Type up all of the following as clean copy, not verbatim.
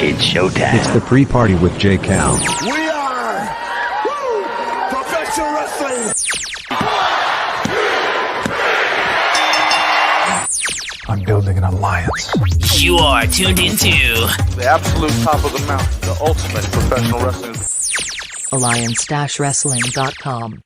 It's showtime. It's the pre-party with J. Cal. We are professional wrestling. I'm building an alliance. You are tuned into The absolute top of the mountain, the ultimate professional wrestling. Alliance-wrestling.com.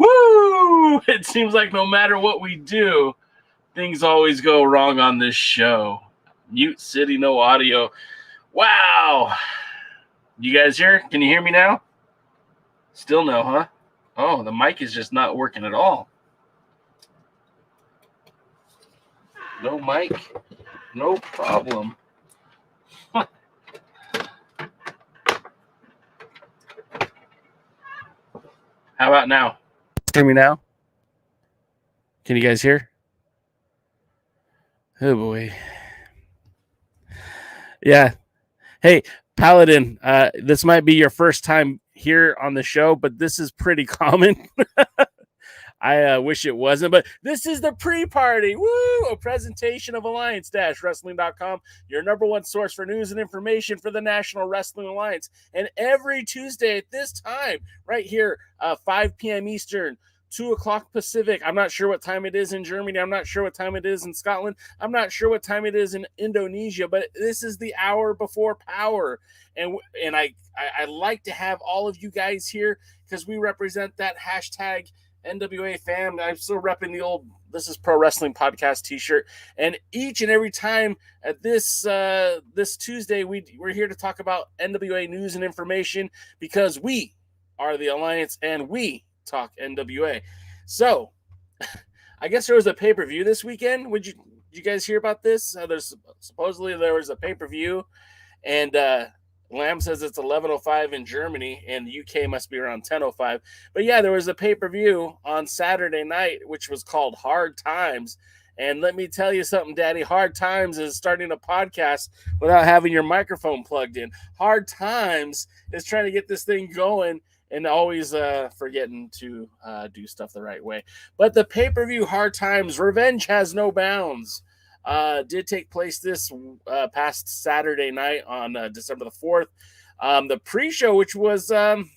Woo! It seems like no matter what we do, things always go wrong on this show. Mute City, no audio. Wow. You guys here? Can you hear me now? Still no, huh? Oh, the mic is just not working at all. No mic. No problem. How about now? Hear me now? Can you guys hear? Oh boy. Yeah. Hey, Paladin, this might be your first time here on the show, but this is pretty common. I wish it wasn't, but this is the pre-party. Woo! A presentation of Alliance-Wrestling.com, your number one source for news and information for the National Wrestling Alliance. And every Tuesday at this time, right here, 5 p.m. Eastern, 2 o'clock Pacific. I'm not sure what time it is in Germany. I'm not sure what time it is in Scotland. I'm not sure what time it is in Indonesia, but this is the hour before Power. And I like to have all of you guys here because we represent that hashtag NWA fan. I'm still repping the old This is Pro Wrestling Podcast t-shirt. And each and every time at this Tuesday, we're here to talk about NWA news and information because we are the Alliance and we talk NWA. So I guess there was a pay-per-view this weekend. Did you guys hear about this? Supposedly there was a pay-per-view, and Lamb says it's 11:05 in Germany, and the UK must be around 10:05. But yeah, there was a pay-per-view on Saturday night, which was called Hard Times. And let me tell you something, Daddy. Hard Times is starting a podcast without having your microphone plugged in. Hard Times is trying to get this thing going and always forgetting to do stuff the right way. But the pay-per-view Hard Times, Revenge Has No Bounds, did take place this past Saturday night on December the 4th. The pre-show, which was had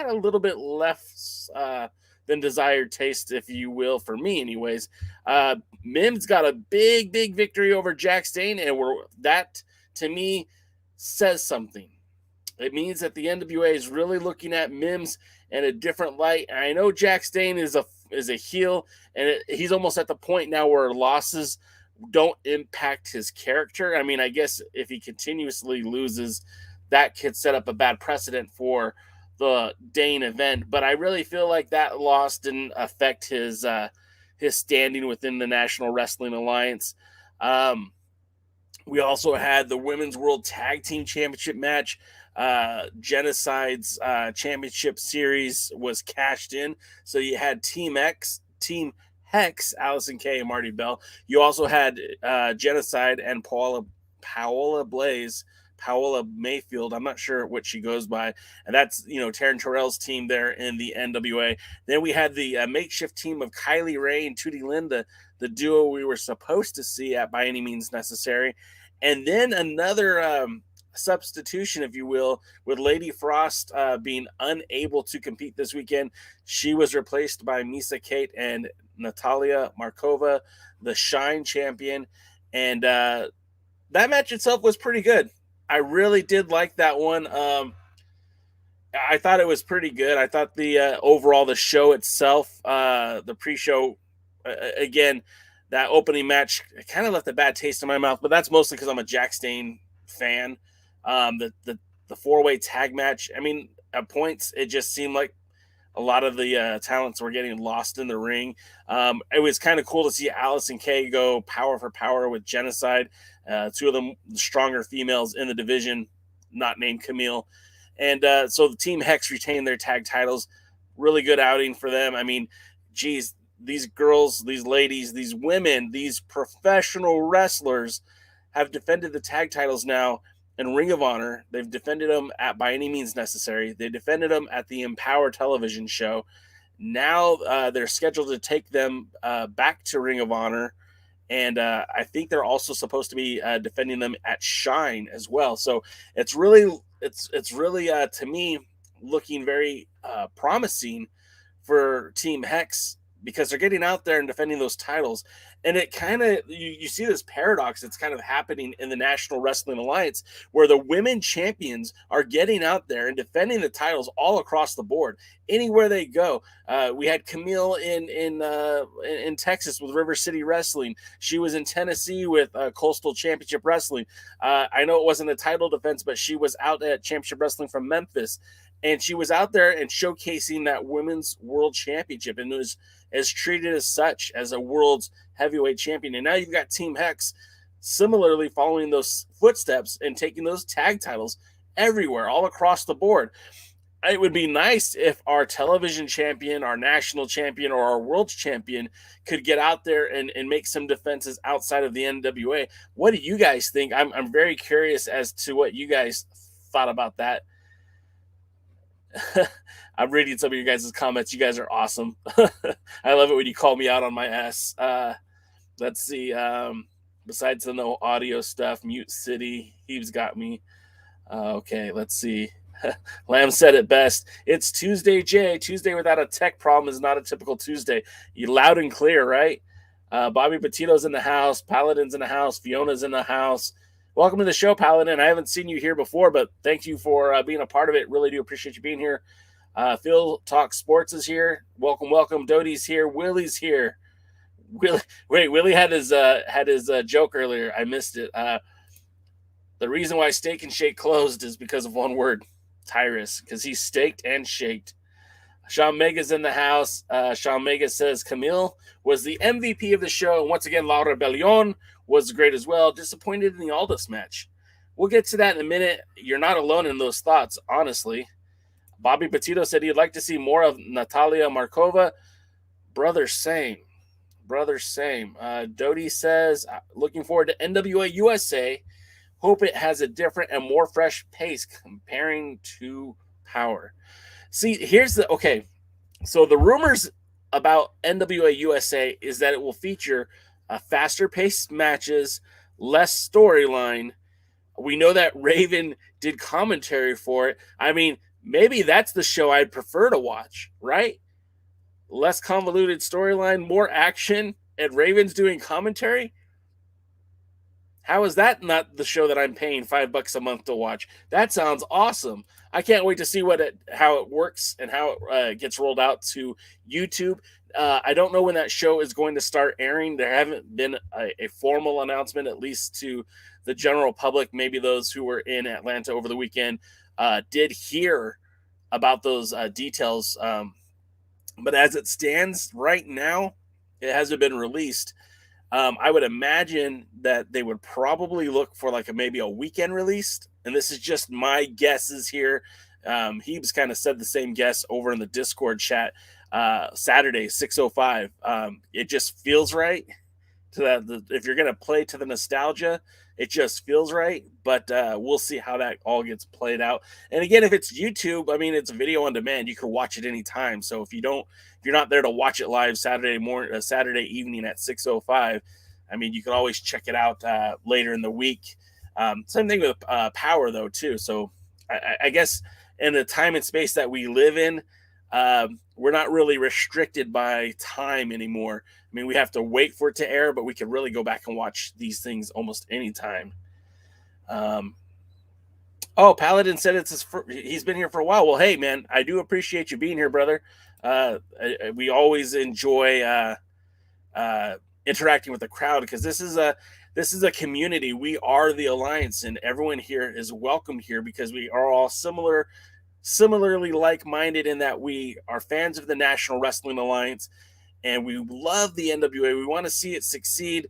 a little bit less than desired taste, if you will, for me anyways. Mims got a big victory over Jack Stane, and that to me says something. It means that the NWA is really looking at Mims in a different light. And I know Jack Stane is a heel, and he's almost at the point now where losses don't impact his character. I mean, I guess if he continuously loses, that could set up a bad precedent for the Dane event. But I really feel like that loss didn't affect his standing within the National Wrestling Alliance. We also had the Women's World Tag Team Championship match. Genocide's championship series was cashed in. So you had Team Hex, Allison Kay, and Marty Bell. You also had Genocide and Paola Mayfield. I'm not sure what she goes by. And that's, Taryn Terrell's team there in the NWA. Then we had the makeshift team of Kylie Ray and Tootie Linda, the duo we were supposed to see at By Any Means Necessary. And then another substitution, if you will, with Lady Frost being unable to compete this weekend. She was replaced by Misa Kate and Natalia Markova, the Shine champion. And that match itself was pretty good. I really did like that one. I thought it was pretty good. I thought the overall, the show itself, the pre-show, again, that opening match kind of left a bad taste in my mouth, but that's mostly because I'm a Jack Stane fan. The four-way tag match, I mean, at points, it just seemed like a lot of the talents were getting lost in the ring. It was kind of cool to see Allison Kay go power for power with Genocide, two of the stronger females in the division, not named Camille. And so the Team Hex retained their tag titles. Really good outing for them. I mean, geez, these girls, these ladies, these women, these professional wrestlers have defended the tag titles now in Ring of Honor. They've defended them at By Any Means Necessary. They defended them at the Empower television show. Now they're scheduled to take them back to Ring of Honor. And I think they're also supposed to be defending them at Shine as well. So it's really to me looking very promising for Team Hex, because they're getting out there and defending those titles. And it kind of, you see this paradox that's kind of happening in the National Wrestling Alliance, where the women champions are getting out there and defending the titles all across the board, anywhere they go. We had Camille in Texas with River City Wrestling. She was in Tennessee with Coastal Championship Wrestling. I know it wasn't a title defense, but she was out at Championship Wrestling from Memphis. And she was out there and showcasing that women's world championship, and was as treated as such, as a world's heavyweight champion. And now you've got Team Hex similarly following those footsteps and taking those tag titles everywhere, all across the board. It would be nice if our television champion, our national champion, or our world champion could get out there and make some defenses outside of the NWA. What do you guys think? I'm very curious as to what you guys thought about that. I'm reading some of your guys' comments. You guys are awesome. I love it when you call me out on my ass. Let's see. Besides the no audio stuff, Mute City, he's got me. Okay, let's see. Lamb said it best. It's Tuesday, Jay. Tuesday without a tech problem is not a typical Tuesday. You loud and clear, right? Bobby Petito's in the house. Paladin's in the house. Fiona's in the house. Welcome to the show, Paladin. I haven't seen you here before, but thank you for being a part of it. Really do appreciate you being here. Phil Talk Sports is here. Welcome. Doty's here. Willie's here. Willie had his joke earlier. I missed it. The reason why Steak and Shake closed is because of one word, Tyrus, because he's staked and shaked. Shawn Mega's in the house. Shawn Mega says Camille was the MVP of the show, and once again, La Rebellion was great as well. Disappointed in the Aldous match. We'll get to that in a minute. You're not alone in those thoughts, honestly. Bobby Petito said he'd like to see more of Natalia Markova. Brother, same. Doty says, looking forward to NWA USA. Hope it has a different and more fresh pace comparing to Power. See, so the rumors about NWA USA is that it will feature faster paced matches, less storyline. We know that Raven did commentary for it. I mean, maybe that's the show I'd prefer to watch, right? less convoluted storyline, more action, and Ravens doing commentary. How is that not the show that I'm paying $5 a month to watch? That sounds awesome. I can't wait to see how it works and how it gets rolled out to YouTube. I don't know when that show is going to start airing. There haven't been a formal announcement, at least to the general public. Maybe those who were in Atlanta over the weekend did hear about those details. But as it stands right now, it hasn't been released. I would imagine that they would probably look for like maybe a weekend release. And this is just my guesses here. He's kind of said the same guess over in the Discord chat. Saturday, 6:05. It just feels right to that. If you're going to play to the nostalgia, it just feels right. But we'll see how that all gets played out. And again, if it's YouTube, I mean, it's video on demand. You can watch it anytime. So if you're not there to watch it live Saturday evening at 6:05, I mean, you can always check it out later in the week. Same thing with Power, though, too. So I guess in the time and space that we live in, we're not really restricted by time anymore. I mean, we have to wait for it to air, but we can really go back and watch these things almost anytime. Paladin said he's been here for a while. Well, hey, man, I do appreciate you being here, brother. We always enjoy interacting with the crowd because this is a community. We are the Alliance, and everyone here is welcome here because we are all similarly like-minded in that we are fans of the National Wrestling Alliance, and we love the NWA. We want to see it succeed.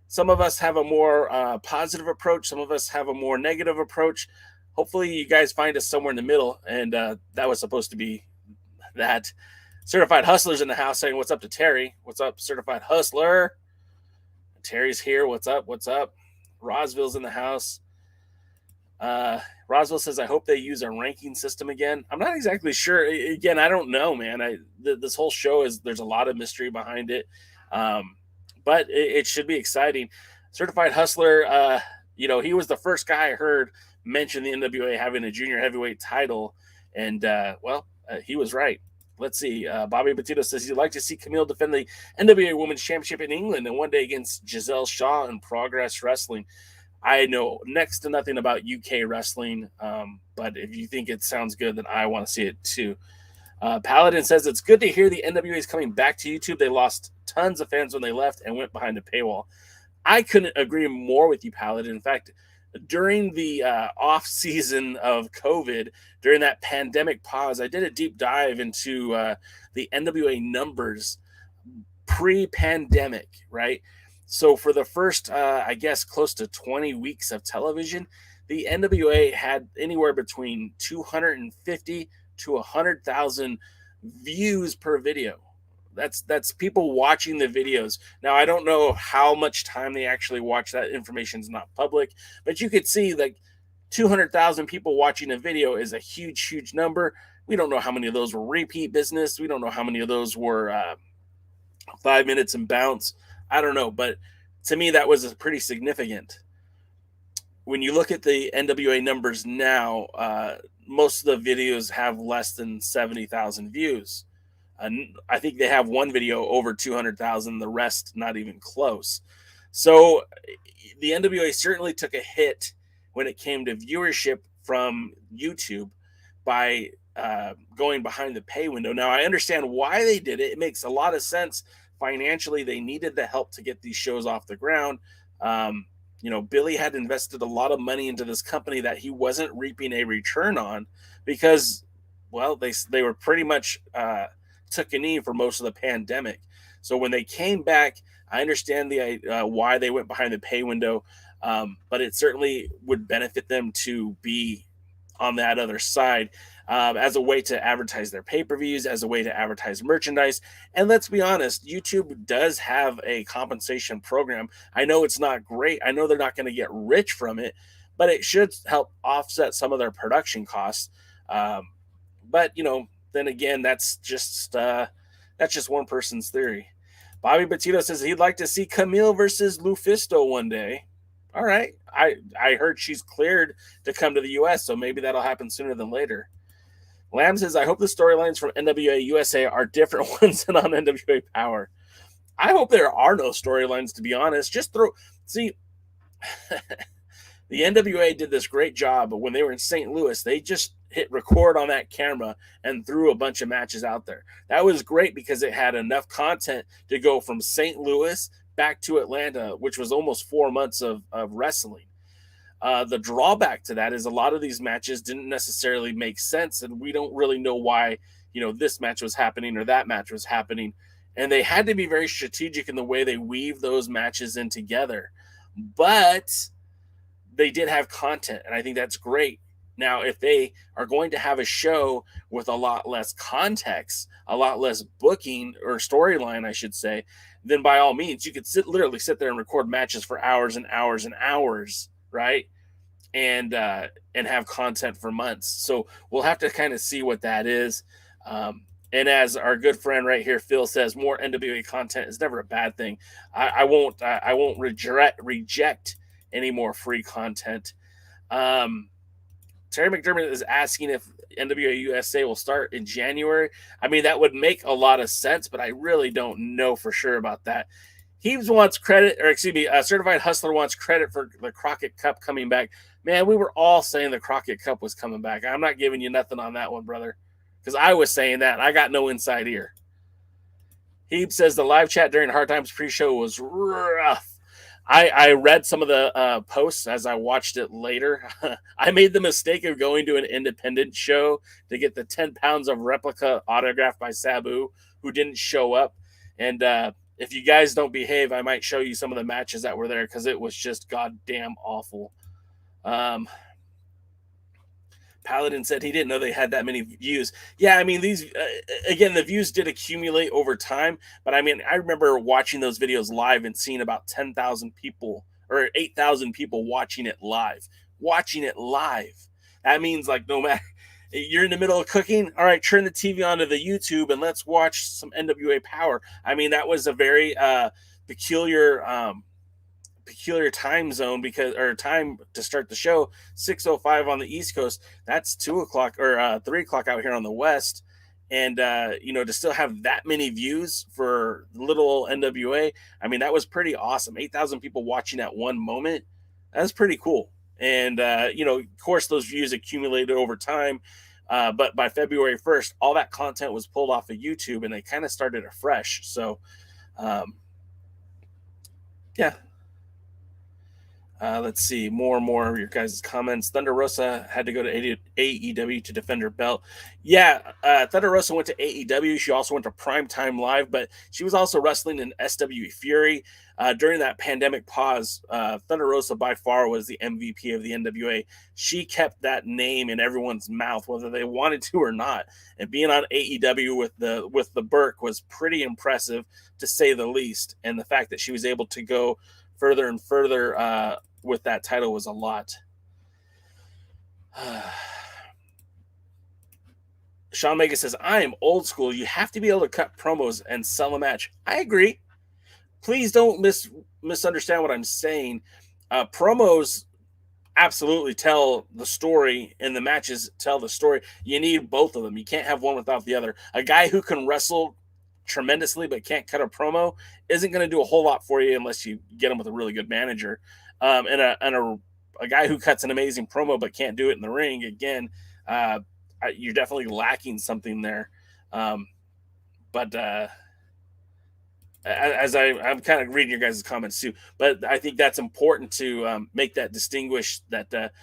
Some of us have a more positive approach. Some of us have a more negative approach. Hopefully, you guys find us somewhere in the middle, and that was supposed to be that. Certified Hustler's in the house saying, what's up to Terry? What's up, Certified Hustler? Terry's here. What's up? What's up? Rosville's in the house. Roswell says, I hope they use a ranking system again. I'm not exactly sure. Again, I don't know, man. This whole show there's a lot of mystery behind it. But it should be exciting. Certified Hustler, he was the first guy I heard mention the NWA having a junior heavyweight title. And, he was right. Let's see. Bobby Petito says he'd like to see Camille defend the NWA Women's Championship in England and one day against Giselle Shaw in Progress Wrestling. I know next to nothing about UK wrestling, but if you think it sounds good, then I want to see it too. Paladin says it's good to hear the NWA is coming back to YouTube. They lost tons of fans when they left and went behind the paywall. I couldn't agree more with you, Paladin. In fact, during the off season of COVID, during that pandemic pause, I did a deep dive into the NWA numbers pre-pandemic, right? So for the first, close to 20 weeks of television, the NWA had anywhere between 250 to 100,000 views per video. That's people watching the videos. Now, I don't know how much time they actually watch. That information's not public, but you could see like 200,000 people watching a video is a huge, huge number. We don't know how many of those were repeat business. We don't know how many of those were 5 minutes and bounce. I don't know, but to me, that was pretty significant. When you look at the NWA numbers now, most of the videos have less than 70,000 views. I think they have one video over 200,000, the rest not even close. So the NWA certainly took a hit when it came to viewership from YouTube by going behind the pay window. Now, I understand why they did it. It makes a lot of sense. Financially, they needed the help to get these shows off the ground. Billy had invested a lot of money into this company that he wasn't reaping a return on because, well, they were pretty much took a knee for most of the pandemic. So when they came back, I understand why they went behind the pay window, but it certainly would benefit them to be on that other side as a way to advertise their pay-per-views, as a way to advertise merchandise. And let's be honest, YouTube does have a compensation program. I know it's not great. I know they're not going to get rich from it, but it should help offset some of their production costs. But then again, that's just one person's theory. Bobby Petito says he'd like to see Camille versus Lufisto one day. All right. I heard she's cleared to come to the U.S., so maybe that'll happen sooner than later. Lamb says, I hope the storylines from NWA USA are different ones than on NWA Power. I hope there are no storylines, to be honest. See, the NWA did this great job, but when they were in St. Louis, they just hit record on that camera and threw a bunch of matches out there. That was great because it had enough content to go from St. Louis back to Atlanta, which was almost 4 months of wrestling. The drawback to that is a lot of these matches didn't necessarily make sense, and we don't really know why, this match was happening or that match was happening. And they had to be very strategic in the way they weave those matches in together. But they did have content, and I think that's great. Now, if they are going to have a show with a lot less context, a lot less booking or storyline, I should say, then by all means, you could literally sit there and record matches for hours and hours and hours, right? And have content for months. So we'll have to kind of see what that is. And as our good friend right here, Phil, says, more NWA content is never a bad thing. I won't reject any more free content. Terry McDermott is asking if NWA USA will start in January. I mean, that would make a lot of sense, but I really don't know for sure about that. Heaves wants credit, or excuse me, Certified Hustler wants credit for the Crockett Cup coming back. Man, we were all saying the Crockett Cup was coming back. I'm not giving you nothing on that one, brother, because I was saying that. I got no inside ear. Heaves says the live chat during Hard Times pre-show was rough. I read some of the posts as I watched it later. I made the mistake of going to an independent show to get the 10 pounds of replica autographed by Sabu, who didn't show up. And if you guys don't behave, I might show you some of the matches that were there because it was just goddamn awful. Paladin said he didn't know they had that many views. Yeah, I mean, these, again, the views did accumulate over time. But I mean, I remember watching those videos live and seeing about 10,000 people or 8,000 people watching it live. Watching it live. That means, like, no matter, you're in the middle of cooking. All right, turn the TV onto the YouTube and let's watch some NWA Power. I mean, that was a very peculiar time zone or time to start the show. 6:05 on the East Coast. That's 2:00 or 3:00 out here on the West. And to still have that many views for little NWA, I mean, that was pretty awesome. 8,000 people watching at one moment. That's pretty cool. And of course, those views accumulated over time. But by February 1st, all that content was pulled off of YouTube, and they kind of started afresh. So, yeah. Let's see more and more of your guys' comments. Thunder Rosa had to go to AEW to defend her belt. Yeah, Thunder Rosa went to AEW. She also went to Primetime Live, but she was also wrestling in SWE Fury. During that pandemic pause, Thunder Rosa by far was the MVP of the NWA. She kept that name in everyone's mouth, whether they wanted to or not. And being on AEW with the Burke was pretty impressive, to say the least. And the fact that she was able to go further and further with that title was a lot. Shawn Mega says, I am old school. You have to be able to cut promos and sell a match. I agree. Please don't misunderstand what I'm saying. Promos absolutely tell the story, and the matches tell the story. You need both of them. You can't have one without the other. A guy who can wrestle tremendously but can't cut a promo isn't going to do a whole lot for you unless you get him with a really good manager. And a guy who cuts an amazing promo but can't do it in the ring, again, you're definitely lacking something there. But as I'm kind of reading your guys' comments too, but I think that's important to make that distinguish that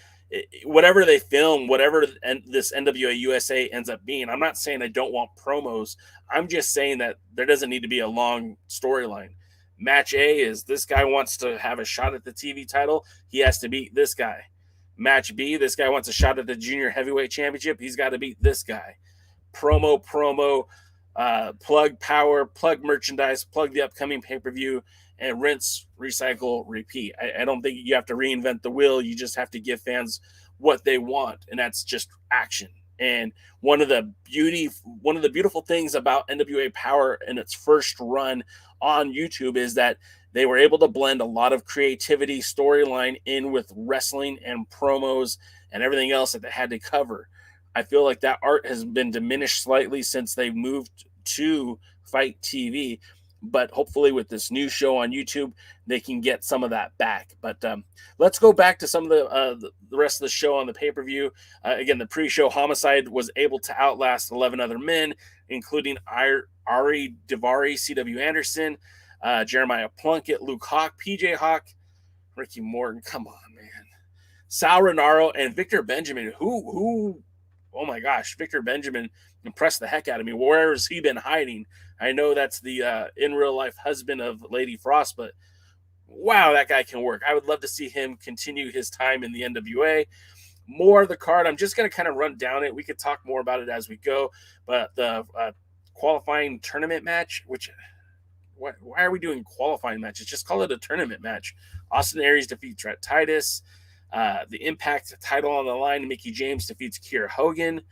whatever they film, whatever this NWA USA ends up being, I'm not saying I don't want promos. I'm just saying that there doesn't need to be a long storyline. Match A is this guy wants to have a shot at the TV title. He has to beat this guy. Match B, this guy wants a shot at the junior heavyweight championship. He's got to beat this guy. Promo, plug power, plug merchandise, plug the upcoming pay-per-view, and rinse, recycle, repeat. I don't think you have to reinvent the wheel. You just have to give fans what they want, and that's just action. And one of the beautiful things about NWA Power in its first run on YouTube is that they were able to blend a lot of creativity, storyline in with wrestling and promos and everything else that they had to cover. I feel like that art has been diminished slightly since they moved to FITE TV. But hopefully, with this new show on YouTube, they can get some of that back. But let's go back to some of the rest of the show on the pay-per-view. Again, the pre-show, Homicide was able to outlast 11 other men, including Ari Daivari, C.W. Anderson, Jeremiah Plunkett, Luke Hawk, PJ Hawk, Ricky Morton. Come on, man. Sal Renaro and Victor Benjamin, who, oh my gosh, Victor Benjamin impressed the heck out of me. Where has he been hiding? I know that's the in real life husband of Lady Frost, but wow, that guy can work. I would love to see him continue his time in the NWA. More of the card. I'm just going to kind of run down it. We could talk more about it as we go, but the qualifying tournament match, which why are we doing qualifying matches? Just call it a tournament match. Austin Aries defeats Rhett Titus. The Impact title on the line, Mickie James defeats Kiera Hogan.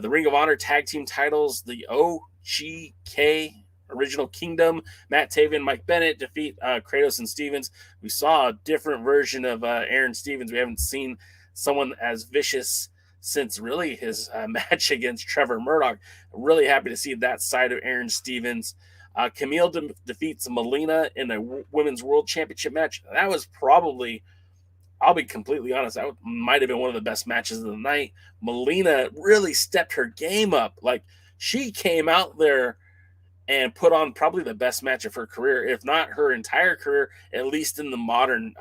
The Ring of Honor tag team titles, the OGK Original Kingdom, Matt Taven, Mike Bennett defeat Kratos and Stevens. We saw a different version of Aaron Stevens. We haven't seen someone as vicious since really his match against Trevor Murdoch. Really happy to see that side of Aaron Stevens. Camille defeats Melina in a Women's World Championship match. That was probably, I'll be completely honest, that might have been one of the best matches of the night. Melina really stepped her game up. Like, she came out there and put on probably the best match of her career, if not her entire career, at least in the modern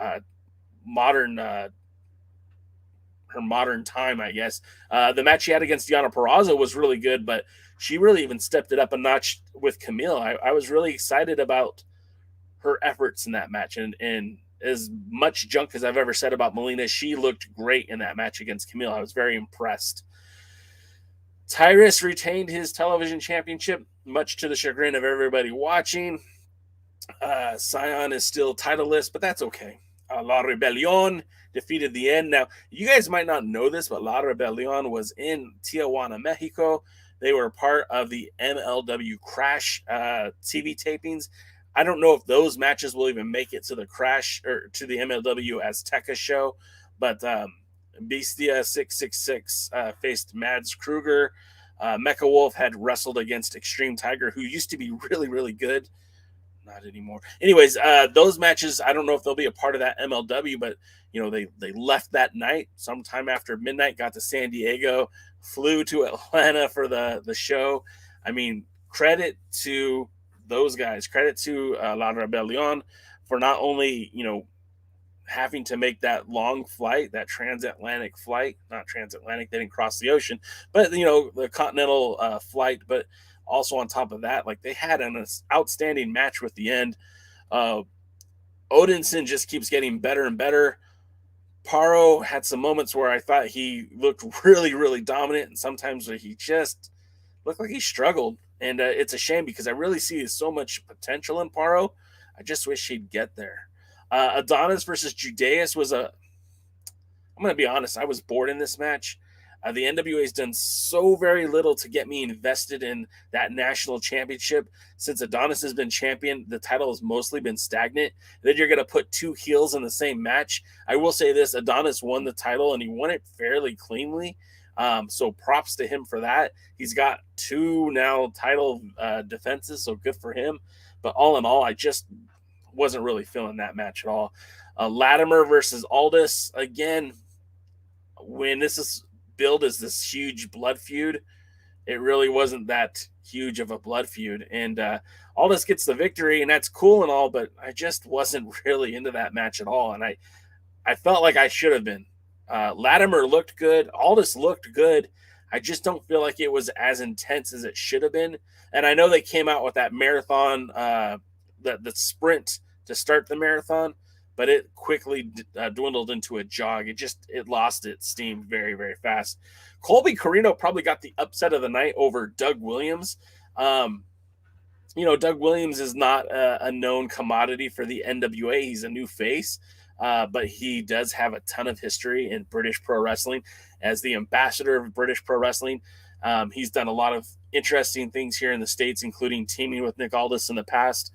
time, I guess. The match she had against Deonna Purrazzo was really good, but she really even stepped it up a notch with Camille. I was really excited about her efforts in that match, and as much junk as I've ever said about Melina, she looked great in that match against Camille. I was very impressed. Tyrus retained his television championship, much to the chagrin of everybody watching. Sion is still titleless, but that's okay. La Rebellion defeated the End. Now, you guys might not know this, but La Rebellion was in Tijuana, Mexico. They were part of the MLW Crash TV tapings. I don't know if those matches will even make it to the Crash or to the MLW Azteca show, but Bestia 666 faced Mads Kruger. Mecha Wolf had wrestled against Extreme Tiger, who used to be really, really good. Not anymore. Anyways, those matches, I don't know if they'll be a part of that MLW, but you know, they left that night sometime after midnight, got to San Diego, flew to Atlanta for the show. I mean, credit to those guys, credit to La Rebellion for not only, you know, having to make that long flight, that transatlantic flight, not transatlantic, they didn't cross the ocean, but, you know, the continental flight, but also on top of that, like, they had an outstanding match with the End. Odinson just keeps getting better and better. Paro had some moments where I thought he looked really, really dominant, and sometimes he just looked like he struggled. And it's a shame because I really see so much potential in Paro. I just wish he'd get there. Adonis versus Judeus was I'm going to be honest, I was bored in this match. The NWA has done so very little to get me invested in that national championship. Since Adonis has been champion, the title has mostly been stagnant. Then you're going to put two heels in the same match. I will say this, Adonis won the title, and he won it fairly cleanly. So props to him for that. He's got two now title defenses, so good for him. But all in all, I just wasn't really feeling that match at all. Latimer versus Aldis. Again, when this is billed as this huge blood feud, it really wasn't that huge of a blood feud. And Aldis gets the victory, and that's cool and all, but I just wasn't really into that match at all. And I felt like I should have been. Latimer looked good. Aldis looked good. I just don't feel like it was as intense as it should have been. And I know they came out with that marathon, the sprint to start the marathon, but it quickly dwindled into a jog. It lost its steam very, very fast. Colby Corino probably got the upset of the night over Doug Williams. You know, Doug Williams is not a known commodity for the NWA. He's a new face, but he does have a ton of history in British pro wrestling as the ambassador of British pro wrestling. He's done a lot of interesting things here in the States, including teaming with Nick Aldis in the past.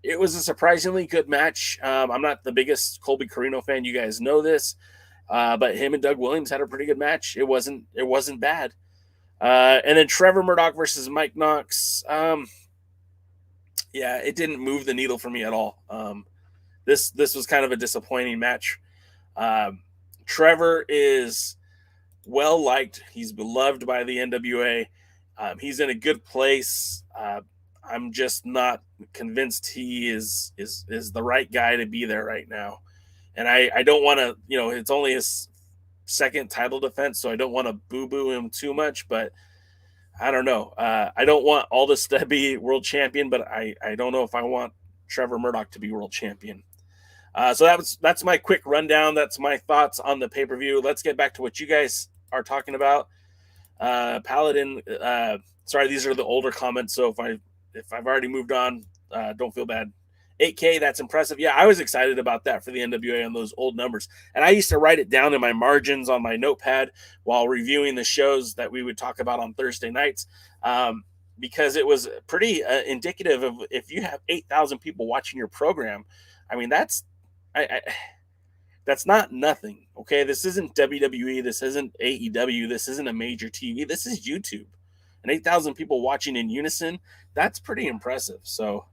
It was a surprisingly good match. I'm not the biggest Colby Corino fan. You guys know this. But him and Doug Williams had a pretty good match. It wasn't bad. And then Trevor Murdoch versus Mike Knox. Yeah, it didn't move the needle for me at all. This was kind of a disappointing match. Trevor is well liked. He's beloved by the NWA. He's in a good place. I'm just not convinced he is the right guy to be there right now. And I don't want to, it's only his second title defense, so I don't want to boo-boo him too much, but I don't know. I don't want Aldis to be world champion, but I don't know if I want Trevor Murdoch to be world champion. So that's my quick rundown. That's my thoughts on the pay-per-view. Let's get back to what you guys are talking about. Paladin, sorry, these are the older comments, so if I've already moved on, don't feel bad. 8K, that's impressive. Yeah, I was excited about that for the NWA on those old numbers. And I used to write it down in my margins on my notepad while reviewing the shows that we would talk about on Thursday nights, because it was pretty indicative of if you have 8,000 people watching your program. I mean, that's not nothing, okay? This isn't WWE. This isn't AEW. This isn't a major TV. This is YouTube. And 8,000 people watching in unison, that's pretty impressive. So,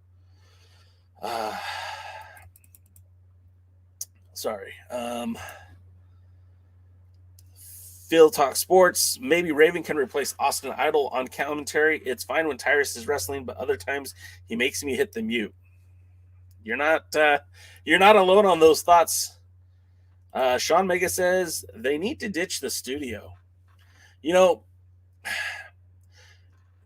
sorry. Phil Talk Sports. Maybe Raven can replace Austin Idol on commentary. It's fine when Tyrus is wrestling, but other times he makes me hit the mute. You're not alone on those thoughts. Shawn Mega says they need to ditch the studio.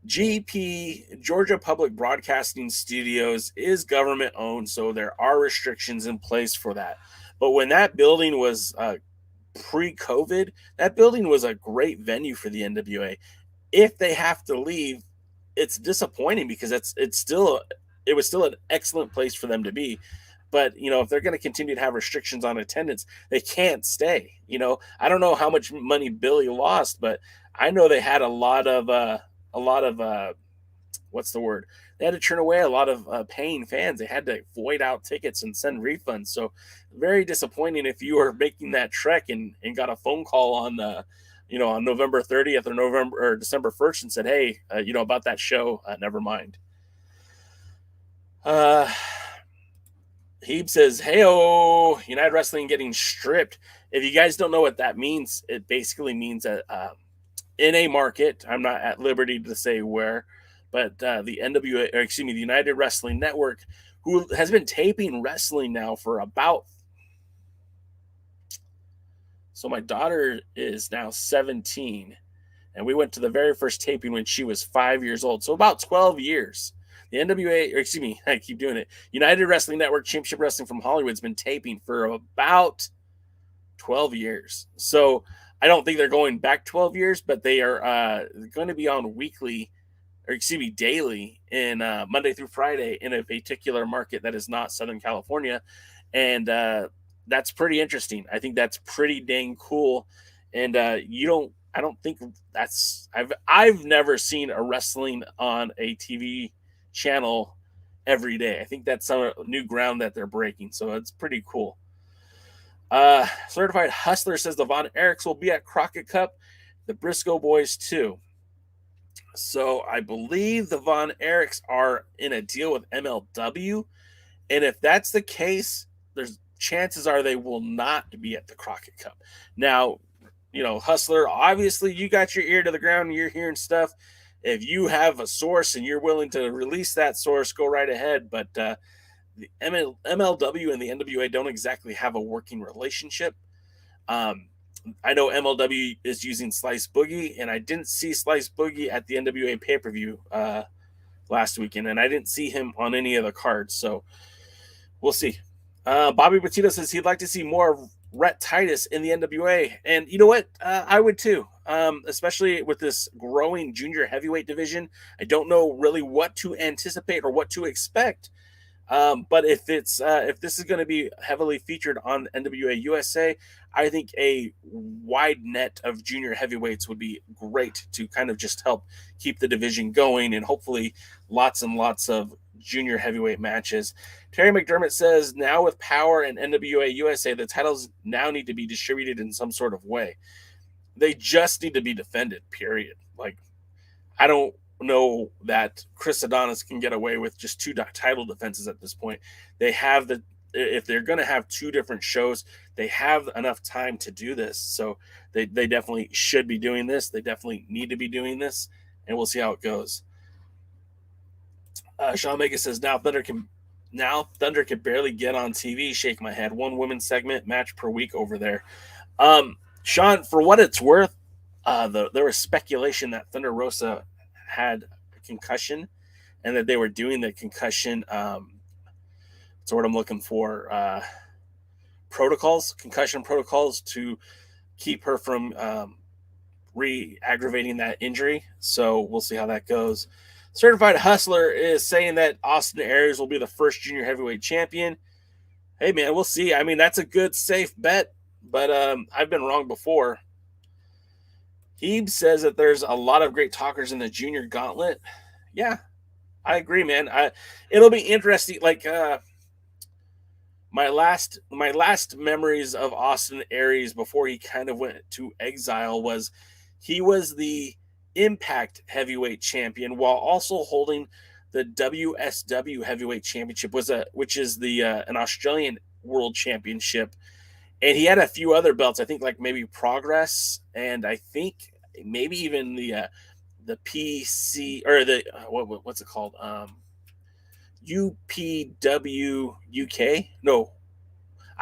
GP, Georgia Public Broadcasting Studios, is government owned, so there are restrictions in place for that. But when that building was pre-COVID, that building was a great venue for the NWA. If they have to leave, it's disappointing because it was still an excellent place for them to be. But, if they're going to continue to have restrictions on attendance, they can't stay. I don't know how much money Billy lost, but I know they had a lot of what's the word? They had to turn away a lot of paying fans. They had to void out tickets and send refunds. So very disappointing if you were making that trek and got a phone call on on November 30th or December 1st and said, hey, about that show, never mind. Heeb says, hey-oh, United Wrestling getting stripped. If you guys don't know what that means, it basically means that in a market, I'm not at liberty to say where, but the NWA, or excuse me, the United Wrestling Network, who has been taping wrestling now for about, so my daughter is now 17, and we went to the very first taping when she was 5 years old, so about 12 years. The NWA, or excuse me, I keep doing it. United Wrestling Network Championship Wrestling from Hollywood's been taping for about 12 years. So I don't think they're going back 12 years, but they are going to be on daily in Monday through Friday in a particular market that is not Southern California. And that's pretty interesting. I think that's pretty dang cool. And I don't think I've never seen a wrestling on a TV channel every day. I think that's some new ground that they're breaking. So it's pretty cool. Certified Hustler says the Von Erichs will be at Crockett Cup, the Briscoe boys too. So I believe the Von Erichs are in a deal with MLW, and if that's the case, there's chances are they will not be at the Crockett Cup. Now, Hustler, obviously you got your ear to the ground and you're hearing stuff. If you have a source and you're willing to release that source, go right ahead. But the MLW and the NWA don't exactly have a working relationship. I know MLW is using Slice Boogie, and I didn't see Slice Boogie at the NWA pay-per-view last weekend, and I didn't see him on any of the cards. So we'll see. Bobby Petito says he'd like to see more of Rhett Titus in the NWA. And you know what? I would too, especially with this growing junior heavyweight division. I don't know really what to anticipate or what to expect. But if this is going to be heavily featured on NWA USA, I think a wide net of junior heavyweights would be great to kind of just help keep the division going, and hopefully lots and lots of junior heavyweight matches. Terry McDermott says now with Power and NWA USA, the titles now need to be distributed in some sort of way. They just need to be defended, period. Like, I don't know that Chris Adonis can get away with just 2 title defenses at this point. They have if they're going to have 2 different shows, they have enough time to do this. So they definitely should be doing this. They definitely need to be doing this, and we'll see how it goes. Shawn Mega says now Thunder can barely get on TV. Shake my head. 1 women's segment match per week over there. Shawn, for what it's worth, there was speculation that Thunder Rosa had a concussion and that they were doing the concussion. That's what I'm looking for. Concussion protocols to keep her from re-aggravating that injury. So we'll see how that goes. Certified Hustler is saying that Austin Aries will be the first junior heavyweight champion. Hey, man, we'll see. I mean, that's a good, safe bet, but I've been wrong before. He says that there's a lot of great talkers in the junior gauntlet. Yeah, I agree, man. It'll be interesting. Like my last memories of Austin Aries before he kind of went to exile was he was the Impact heavyweight champion while also holding the WSW heavyweight championship, which is the an Australian world championship. And he had a few other belts, I think, like maybe Progress, and I think maybe even the PC or the what's it called? UPW UK? No,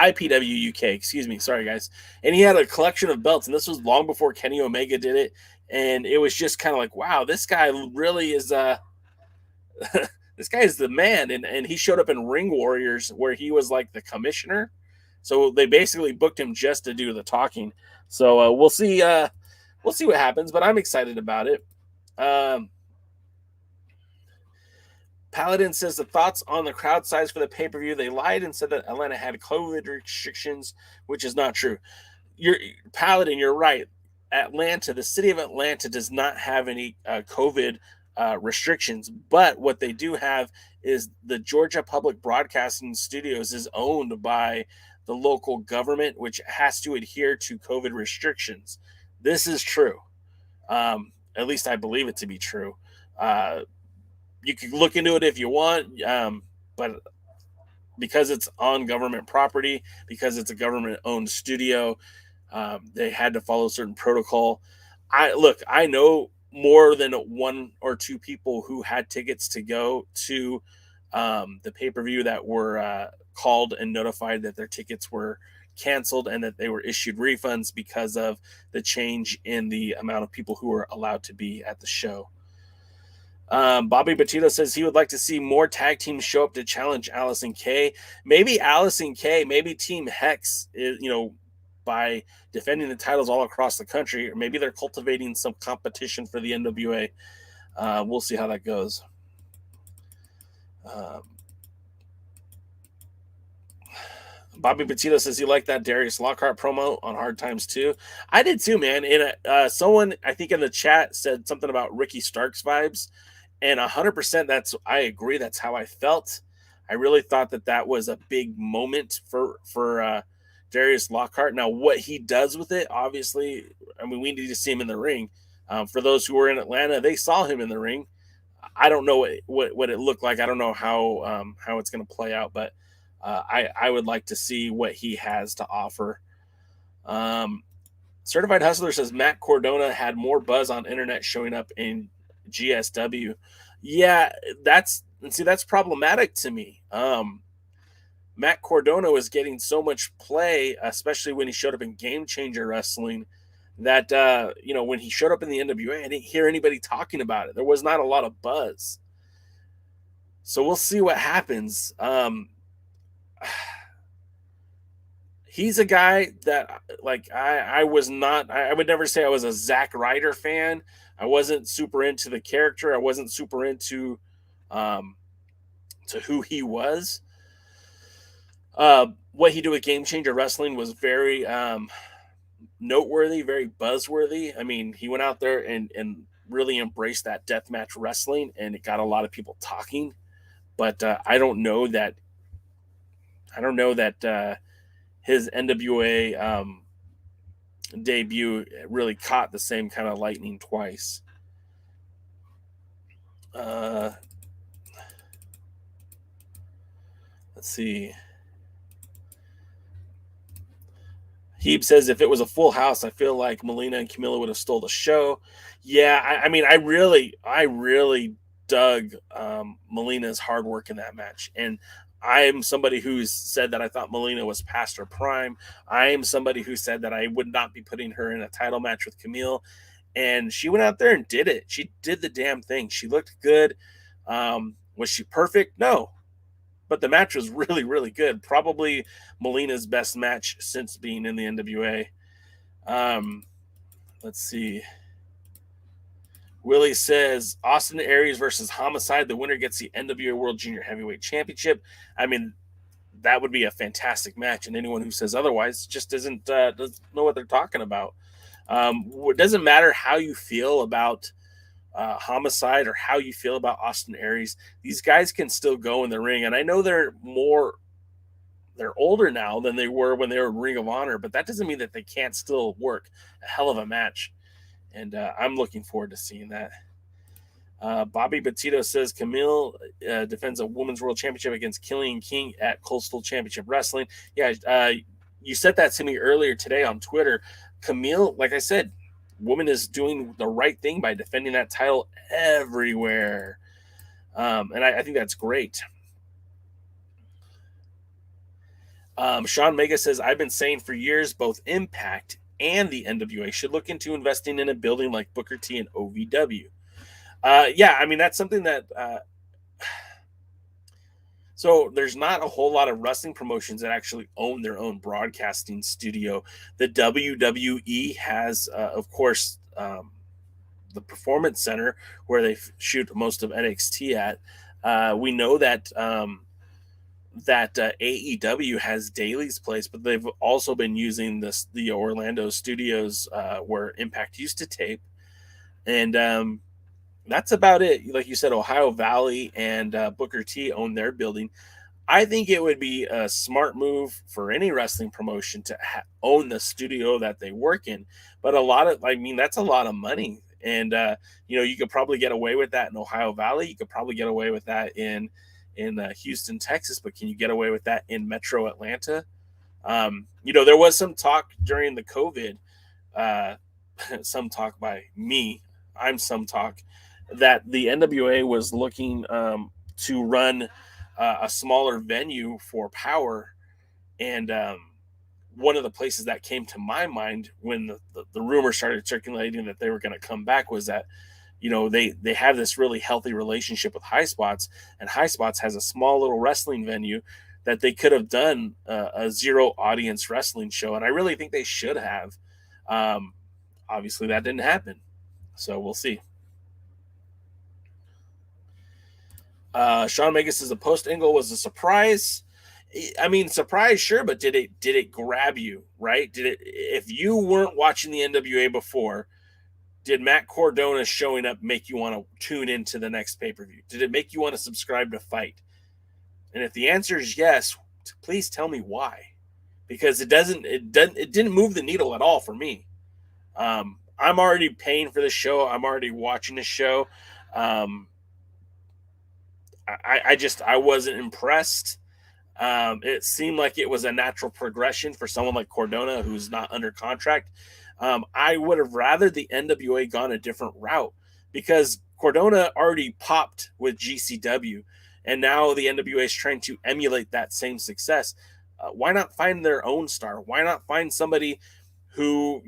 IPW UK. Excuse me. Sorry, guys. And he had a collection of belts, and this was long before Kenny Omega did it. And it was just kind of like, wow, this guy really is this guy is the man. And he showed up in Ring Warriors where he was like the commissioner. So they basically booked him just to do the talking. So we'll see what happens, but I'm excited about it. Paladin says the thoughts on the crowd size for the pay-per-view. They lied and said that Atlanta had COVID restrictions, which is not true. Paladin, you're right. The city of Atlanta does not have any COVID restrictions, but what they do have is the Georgia Public Broadcasting Studios is owned by the local government, which has to adhere to COVID restrictions. This is true. At least I believe it to be true. You can look into it if you want, but because it's on government property, because it's a government-owned studio, they had to follow certain protocol. I know more than 1 or 2 people who had tickets to go to the pay-per-view that were called and notified that their tickets were canceled and that they were issued refunds because of the change in the amount of people who were allowed to be at the show. Bobby Petito says he would like to see more tag teams show up to challenge Allison Kay. Maybe Allison Kay, maybe Team Hex, by defending the titles all across the country, or maybe they're cultivating some competition for the NWA. We'll see how that goes. Bobby Petito says he liked that Darius Lockhart promo on Hard Times too. I did too, man. And someone, I think in the chat, said something about Ricky Starks vibes, and 100% I agree. That's how I felt. I really thought that was a big moment for Darius Lockhart. Now, what he does with it, obviously, I mean, we need to see him in the ring. For those who were in Atlanta, they saw him in the ring. I don't know what it looked like. I don't know how it's going to play out, but I would like to see what he has to offer. Certified Hustler says Matt Cordona had more buzz on internet showing up in GSW. Yeah, that's problematic to me. Matt Cordona was getting so much play, especially when he showed up in Game Changer Wrestling, that when he showed up in the NWA, I didn't hear anybody talking about it. There was not a lot of buzz. So we'll see what happens. He's a guy that, like, I would never say I was a Zack Ryder fan. I wasn't super into the character. I wasn't super into to who he was. What he did with Game Changer Wrestling was very noteworthy, very buzzworthy. I mean, he went out there and really embraced that deathmatch wrestling, and it got a lot of people talking. but I don't know that his NWA debut really caught the same kind of lightning twice. Let's see. Heeb says, if it was a full house, I feel like Melina and Camilla would have stole the show. Yeah, I mean, I really dug Melina's hard work in that match. And I am somebody who's said that I thought Melina was past her prime. I am somebody who said that I would not be putting her in a title match with Camille. And she went out there and did it. She did the damn thing. She looked good. Was she perfect? No. But the match was really, really good. Probably Melina's best match since being in the NWA. Let's see. Willie says, Austin Aries versus Homicide. The winner gets the NWA World Junior Heavyweight Championship. I mean, that would be a fantastic match. And anyone who says otherwise just doesn't know what they're talking about. It doesn't matter how you feel about Homicide or how you feel about Austin Aries. These guys can still go in the ring, and I know they're older now than they were when they were in Ring of Honor, but that doesn't mean that they can't still work a hell of a match, and I'm looking forward to seeing that. Bobby Petito says Camille defends a Women's World Championship against Killian King at Coastal Championship Wrestling. Yeah, you said that to me earlier today on Twitter. Camille, like I said, woman is doing the right thing by defending that title everywhere. And I think that's great. Shawn Mega says, I've been saying for years, both Impact and the NWA should look into investing in a building like Booker T and OVW. Yeah, I mean, that's something that... So there's not a whole lot of wrestling promotions that actually own their own broadcasting studio. The WWE has, of course, the Performance Center where they shoot most of NXT at. We know that AEW has Daly's Place, but they've also been using the Orlando studios where Impact used to tape. And that's about it. Like you said, Ohio Valley and Booker T own their building. I think it would be a smart move for any wrestling promotion to own the studio that they work in. But that's a lot of money. And, you could probably get away with that in Ohio Valley. You could probably get away with that in Houston, Texas. But can you get away with that in Metro Atlanta? There was some talk during the COVID, some talk by me. I'm some talk that the NWA was looking to run a smaller venue for Power. And one of the places that came to my mind when the rumor started circulating that they were going to come back was that, they have this really healthy relationship with High Spots, and High Spots has a small little wrestling venue that they could have done a zero audience wrestling show. And I really think they should have. Obviously that didn't happen. So we'll see. Shawn Mega says the post angle was a surprise. I mean, surprise, sure, but did it grab you, right? If you weren't watching the NWA before, did Matt Cordona showing up make you want to tune into the next pay-per-view? Did it make you want to subscribe to FITE? And if the answer is yes, please tell me why. Because it didn't move the needle at all for me. I'm already paying for the show. I'm already watching the show. I wasn't impressed. It seemed like it was a natural progression for someone like Cordona, who's not under contract. I would have rather the NWA gone a different route, because Cordona already popped with GCW, and now the NWA is trying to emulate that same success. Why not find their own star? Why not find somebody who,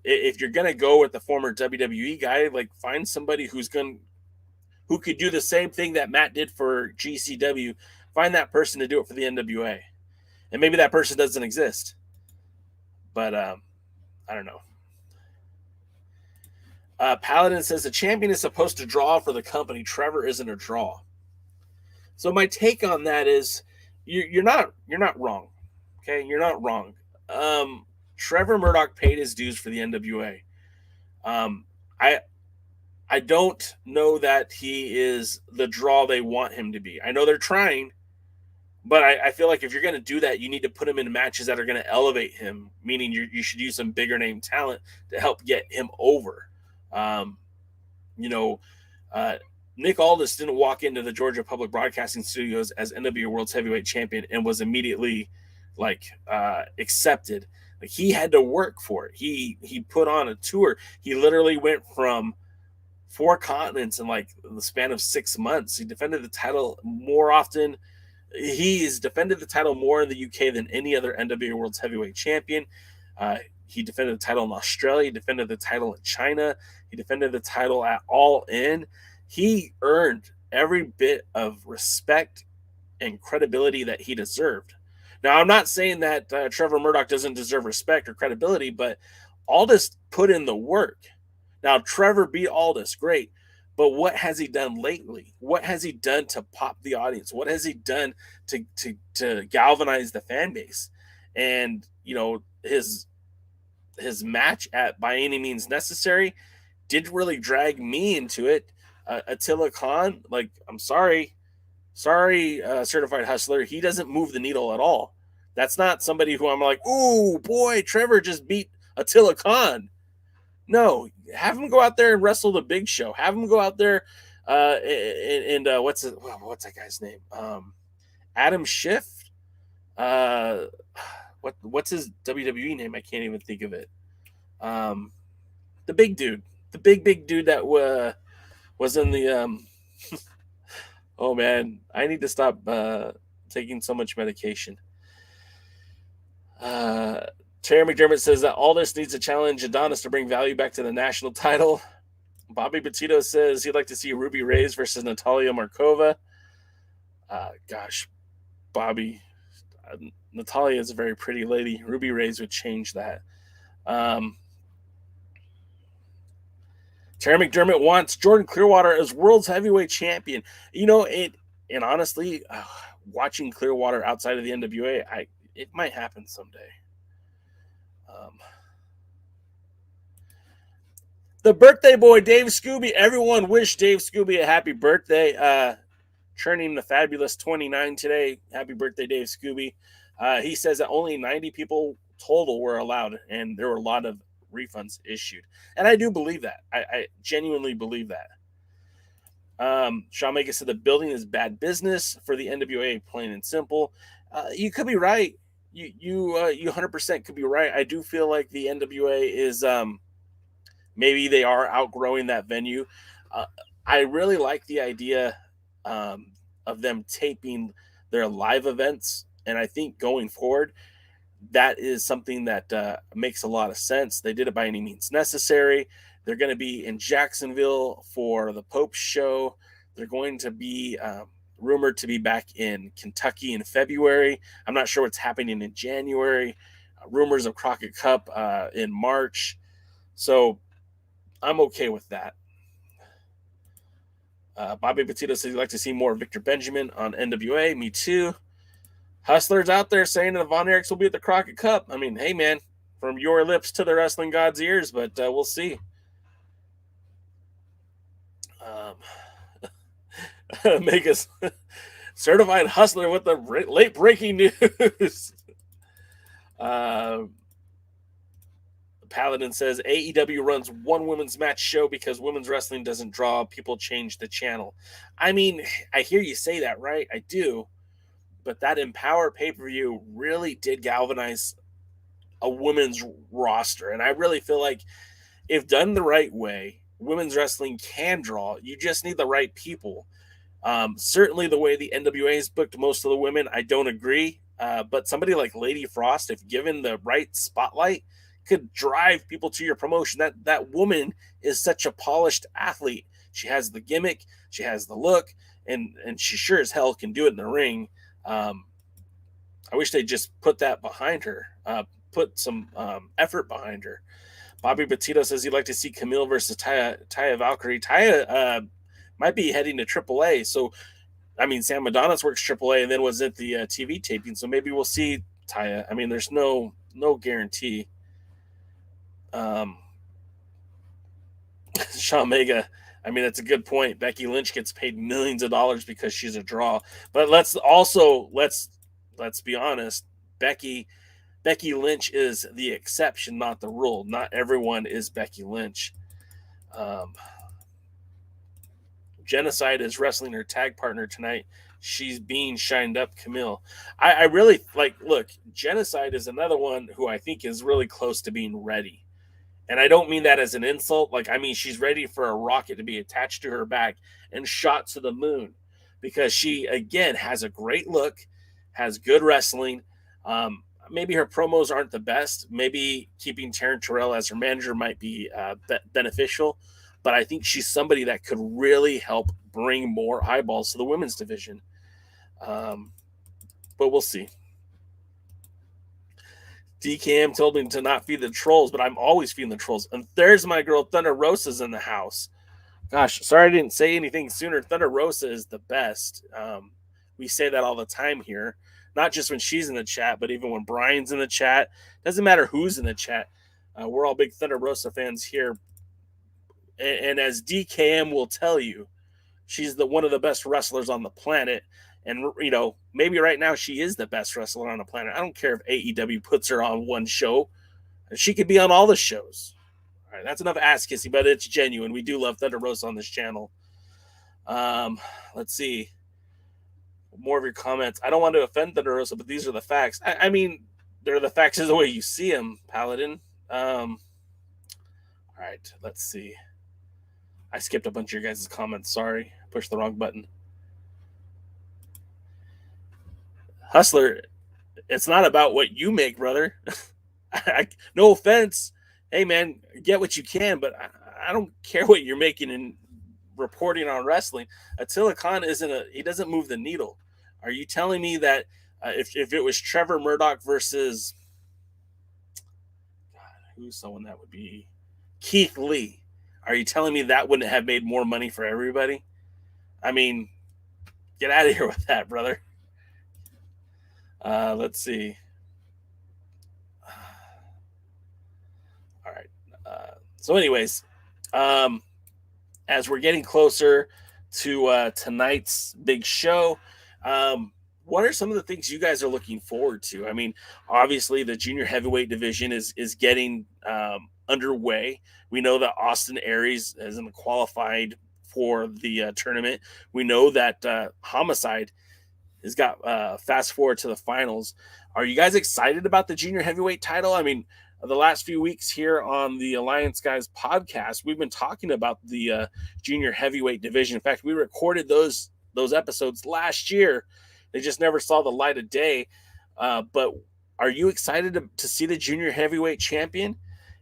if you're going to go with the former WWE guy, like find somebody who could do the same thing that Matt did for GCW. Find that person to do it for the NWA. And maybe that person doesn't exist. But I don't know. Paladin says the champion is supposed to draw for the company. Trevor isn't a draw. So my take on that is you're not wrong. Okay, you're not wrong. Trevor Murdoch paid his dues for the NWA. I don't know that he is the draw they want him to be. I know they're trying, but I feel like if you're going to do that, you need to put him in matches that are going to elevate him, meaning you should use some bigger name talent to help get him over. Um, you know, Nick Aldis didn't walk into the Georgia Public Broadcasting Studios as NWA World's Heavyweight Champion and was immediately accepted. Like, he had to work for it. He put on a tour. He literally went from 4 continents in like the span of 6 months. He defended the title more often. He's defended the title more in the UK than any other NWA World's Heavyweight Champion. He defended the title in Australia. He defended the title in China. He defended the title at All In. He earned every bit of respect and credibility that he deserved. Now, I'm not saying that Trevor Murdoch doesn't deserve respect or credibility, but Aldis put in the work. Now, Trevor beat Aldis, great. But what has he done lately? What has he done to pop the audience? What has he done to galvanize the fan base? And, his match at By Any Means Necessary didn't really drag me into it. Attila Khan, I'm sorry, Certified Hustler, he doesn't move the needle at all. That's not somebody who I'm like, ooh, boy, Trevor just beat Attila Khan. No, have him go out there and wrestle the Big Show. Have him go out there and what's that guy's name? Adam Schiff. What's his WWE name? I can't even think of it. The big dude, the big dude that was in the oh man, I need to stop taking so much medication. Terry McDermott says that Aldis needs to challenge Adonis to bring value back to the national title. Bobby Petito says he'd like to see Ruby Reyes versus Natalia Markova. Gosh, Bobby, Natalia is a very pretty lady. Ruby Reyes would change that. Terry McDermott wants Jordan Clearwater as world's heavyweight champion. And honestly, watching Clearwater outside of the NWA, it might happen someday. The birthday boy, Dave Scooby. Everyone wish Dave Scooby a happy birthday. Turning the fabulous 29 today. Happy birthday, Dave Scooby. He says that only 90 people total were allowed, and there were a lot of refunds issued. And I do believe that. I genuinely believe that. Shawn Mega said the building is bad business for the NWA, plain and simple. You could be right. You 100% could be right. I do feel like the NWA is maybe they are outgrowing that venue. I really like the idea of them taping their live events, and I think going forward, that is something that makes a lot of sense. They did it By Any Means Necessary. They're going to be in Jacksonville for the Pope's show. They're going to be rumored to be back in Kentucky in February. I'm not sure what's happening in January. Rumors of Crockett Cup in March. So I'm okay with that. Bobby Petito says he'd like to see more Victor Benjamin on NWA. Me too. Hustlers out there saying that Von Erichs will be at the Crockett Cup. I mean, hey, man, from your lips to the wrestling god's ears, but we'll see. Mega's Certified Hustler with the late breaking news. Paladin says AEW runs one women's match show because women's wrestling doesn't draw. People change the channel. I mean, I hear you say that, right? I do. But that Empower pay-per-view really did galvanize a women's roster. And I really feel like if done the right way, women's wrestling can draw. You just need the right people. Certainly the way the NWA has booked most of the women, I don't agree. But somebody like Lady Frost, if given the right spotlight, could drive people to your promotion. That woman is such a polished athlete. She has the gimmick, she has the look, and she sure as hell can do it in the ring. I wish they just put that behind her, put some effort behind her. Bobby Petito says he'd like to see Camille versus Taya Valkyrie. Taya might be heading to AAA. So, I mean, Sam Adonis works AAA and then was at the TV taping. So maybe we'll see Taya. I mean, there's no guarantee. Shawn Mega, I mean, that's a good point. Becky Lynch gets paid millions of dollars because she's a draw. But let's be honest. Becky Lynch is the exception, not the rule. Not everyone is Becky Lynch. Genocide is wrestling her tag partner tonight. She's being shined up, Camille. I really look, Genocide is another one who I think is really close to being ready. And I don't mean that as an insult. I mean, she's ready for a rocket to be attached to her back and shot to the moon because she, again, has a great look, has good wrestling. Maybe her promos aren't the best. Maybe keeping Taryn Terrell as her manager might be beneficial. But I think she's somebody that could really help bring more eyeballs to the women's division. But we'll see. DKM told me to not feed the trolls, but I'm always feeding the trolls. And there's my girl, Thunder Rosa's in the house. Gosh, sorry I didn't say anything sooner. Thunder Rosa is the best. We say that all the time here. Not just when she's in the chat, but even when Brian's in the chat. Doesn't matter who's in the chat. We're all big Thunder Rosa fans here. And as DKM will tell you, she's one of the best wrestlers on the planet. And, maybe right now she is the best wrestler on the planet. I don't care if AEW puts her on one show. She could be on all the shows. All right, that's enough ass kissing, but it's genuine. We do love Thunder Rosa on this channel. Let's see. More of your comments. I don't want to offend Thunder Rosa, but these are the facts. I mean, they're the facts is the way you see them, Paladin. All right, let's see. I skipped a bunch of your guys' comments. Sorry. Pushed the wrong button. Hustler, it's not about what you make, brother. No offense. Hey, man, get what you can, but I don't care what you're making in reporting on wrestling. Attila Khan he doesn't move the needle. Are you telling me that if it was Trevor Murdoch versus who's someone that would be Keith Lee, are you telling me that wouldn't have made more money for everybody? I mean, get out of here with that, brother. Let's see. All right. So anyways, as we're getting closer to tonight's big show, what are some of the things you guys are looking forward to? I mean, obviously the junior heavyweight division is getting underway. We know that Austin Aries isn't qualified for the tournament. We know that Homicide has got fast forward to the finals. Are you guys excited about the junior heavyweight title? I mean, the last few weeks here on the Alliance Guys podcast, we've been talking about the junior heavyweight division. In fact, we recorded those episodes last year. They just never saw the light of day. But are you excited to see the junior heavyweight champion?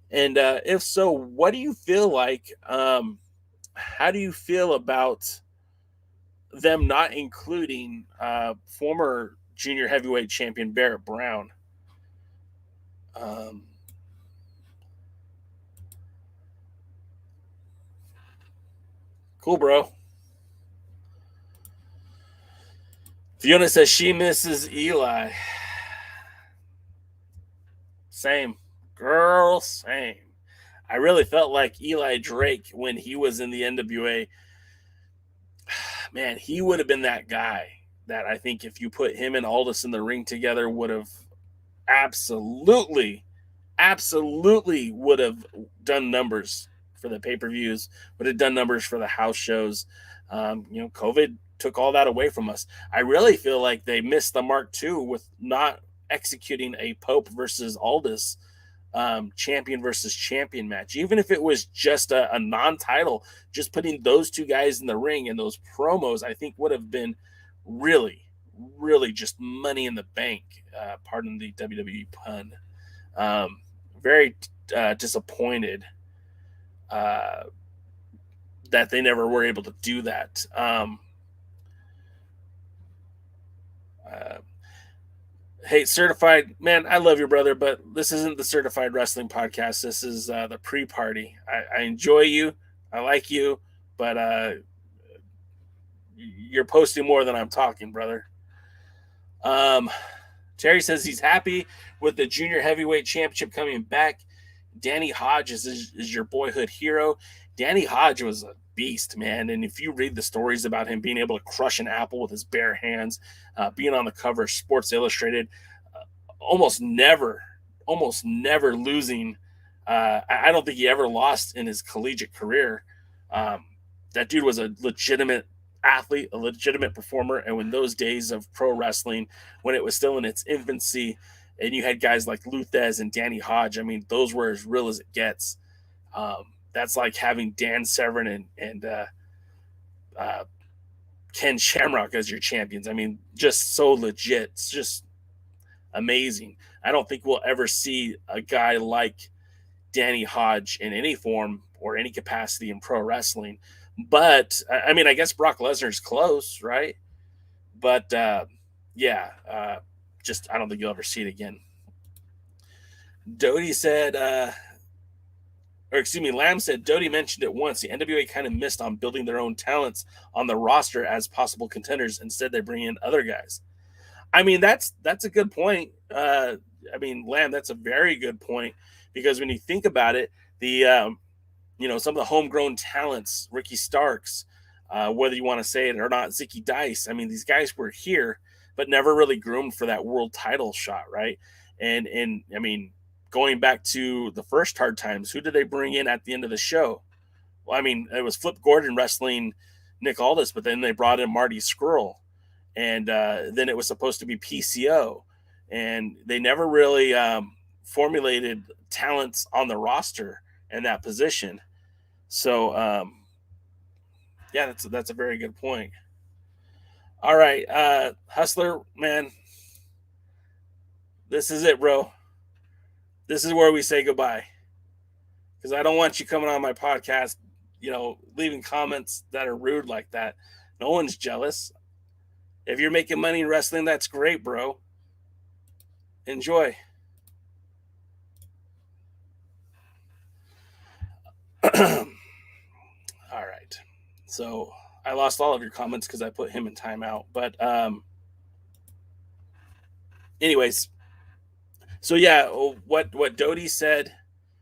And if so, what do you feel like? How do you feel about them not including former junior heavyweight champion Barrett Brown? Cool, bro. Fiona says she misses Eli. Same. Girl, same. I really felt like Eli Drake when he was in the NWA. Man, he would have been that guy that I think if you put him and Aldis in the ring together would have absolutely would have done numbers for the pay-per-views, would have done numbers for the house shows. COVID took all that away from us. I really feel like they missed the mark too with not executing a Pope versus Aldis champion versus champion match. Even if it was just a non-title, just putting those two guys in the ring and those promos, I think would have been really just money in the bank. Pardon the WWE pun. Very disappointed that they never were able to do that. Hey, Certified, man, I love you, brother, but this isn't the Certified Wrestling Podcast. This is the pre-party. I enjoy you. I like you, but you're posting more than I'm talking, brother. Terry says he's happy with the Junior Heavyweight Championship coming back. Danny Hodge is your boyhood hero. Danny Hodge was a beast, man. And if you read the stories about him being able to crush an apple with his bare hands, being on the cover of Sports Illustrated, almost never losing. I don't think he ever lost in his collegiate career. That dude was a legitimate athlete, a legitimate performer. And when those days of pro wrestling, when it was still in its infancy, and you had guys like Luthez and Danny Hodge, I mean, those were as real as it gets. That's like having Dan Severn and Ken Shamrock as your champions. I mean, just so legit. It's just amazing. I don't think we'll ever see a guy like Danny Hodge in any form or any capacity in pro wrestling. But I mean, I guess Brock Lesnar's close, right? But just I don't think you'll ever see it again. Doty said, Lamb said, Doty mentioned it once. The NWA kind of missed on building their own talents on the roster as possible contenders. Instead, they bring in other guys. I mean, that's a good point. Lamb, that's a very good point, because when you think about it, the some of the homegrown talents, Ricky Starks, whether you want to say it or not, Zicky Dice. I mean, these guys were here, but never really groomed for that world title shot, right? And I mean, going back to the first Hard Times, who did they bring in at the end of the show? Well, I mean, it was Flip Gordon wrestling Nick Aldis, but then they brought in Marty Scurll, and then it was supposed to be PCO, and they never really formulated talents on the roster in that position. So, that's a very good point. All right, Hustler, man, this is it, bro. This is where we say goodbye, because I don't want you coming on my podcast, leaving comments that are rude like that. No one's jealous. If you're making money in wrestling, that's great, bro. Enjoy. All right. So I lost all of your comments because I put him in timeout. But anyways, so yeah, what Doty said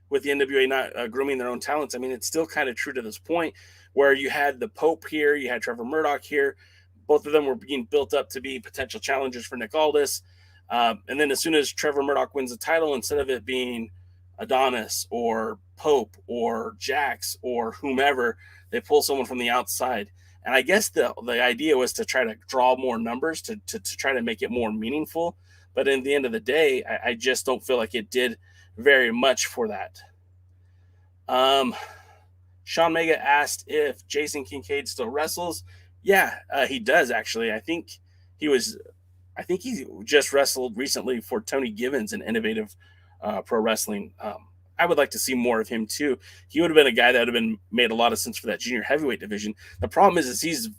with the NWA not grooming their own talents, I mean, it's still kind of true to this point, where you had the Pope here, you had Trevor Murdoch here. Both of them were being built up to be potential challengers for Nick Aldis. And then as soon as Trevor Murdoch wins the title, instead of it being Adonis or Pope or Jax or whomever, they pull someone from the outside. And I guess the idea was to try to draw more numbers, to try to make it more meaningful. But in the end of the day, I just don't feel like it did very much for that. Shawn Mega asked if Jason Kincaid still wrestles. Yeah, he does, actually. I think he just wrestled recently for Tony Givens in Innovative Pro Wrestling. I would like to see more of him too. He would have been a guy that would have been made a lot of sense for that junior heavyweight division. The problem is he's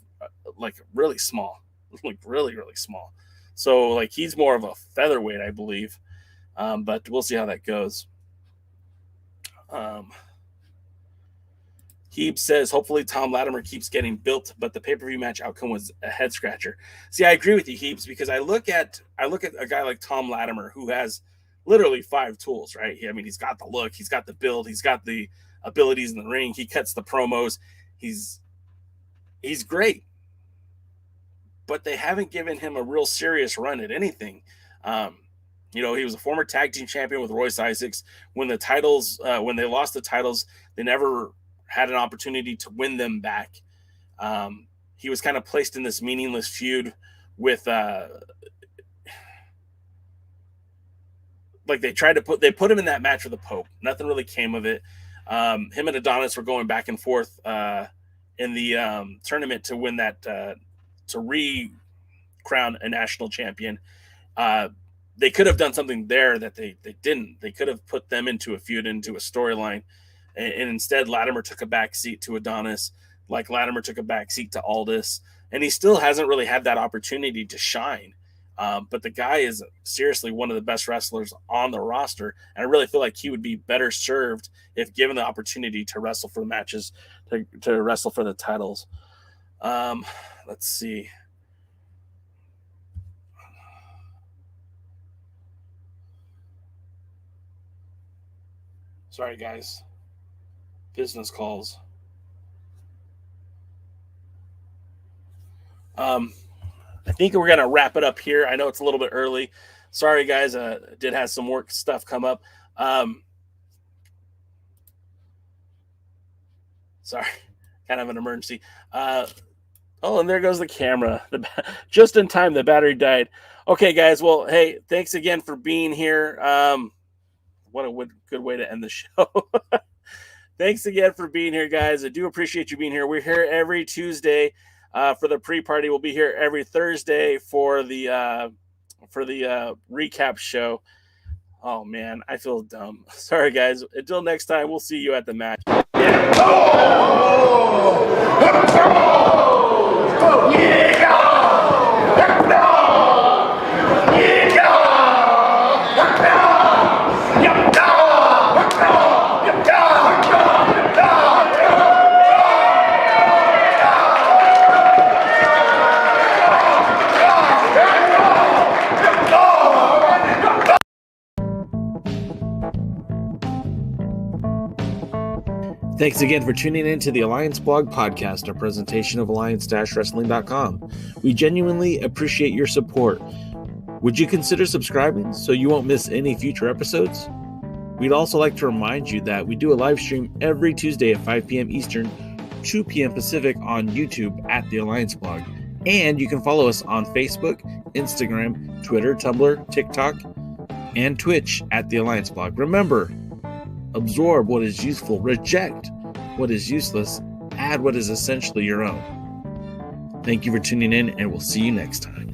like really small, like really, really small. So like he's more of a featherweight, I believe. But we'll see how that goes. Heeb says, hopefully Tom Latimer keeps getting built, but the pay-per-view match outcome was a head scratcher. See, I agree with you, Heebs, because I look at a guy like Tom Latimer, who has literally 5 tools, right? I mean, he's got the look, he's got the build, he's got the abilities in the ring, he cuts the promos, he's great, but they haven't given him a real serious run at anything. He was a former tag team champion with Royce Isaacs. When they lost the titles, they never had an opportunity to win them back. He was kind of placed in this meaningless feud with they put him in that match with the Pope. Nothing really came of it. Him and Adonis were going back and forth in the tournament to win that, to re-crown a national champion. They could have done something there that they didn't. They could have put them into a feud, into a storyline. And instead, Latimer took a back seat to Adonis, like Latimer took a back seat to Aldis, and he still hasn't really had that opportunity to shine. But the guy is seriously one of the best wrestlers on the roster, and I really feel like he would be better served if given the opportunity to wrestle for the matches, to wrestle for the titles. Let's see. Sorry, guys. Business calls. I think we're going to wrap it up here. I know it's a little bit early. Sorry, guys. Did have some work stuff come up. Sorry. Kind of an emergency. Oh, and there goes the camera. Just in time, the battery died. Okay, guys. Well, hey, thanks again for being here. What a good way to end the show. Thanks again for being here, guys. I do appreciate you being here. We're here every Tuesday for the pre-party. We'll be here every Thursday for the recap show. Oh, man, I feel dumb. Sorry, guys. Until next time, we'll see you at the match. Thanks again for tuning in to the Alliance Blog Podcast, a presentation of Alliance-Wrestling.com. We genuinely appreciate your support. Would you consider subscribing so you won't miss any future episodes? We'd also like to remind you that we do a live stream every Tuesday at 5 p.m. Eastern, 2 p.m. Pacific on YouTube at the Alliance Blog. And you can follow us on Facebook, Instagram, Twitter, Tumblr, TikTok, and Twitch at the Alliance Blog. Remember, absorb what is useful, reject what is useless, add what is essentially your own. Thank you for tuning in, and we'll see you next time.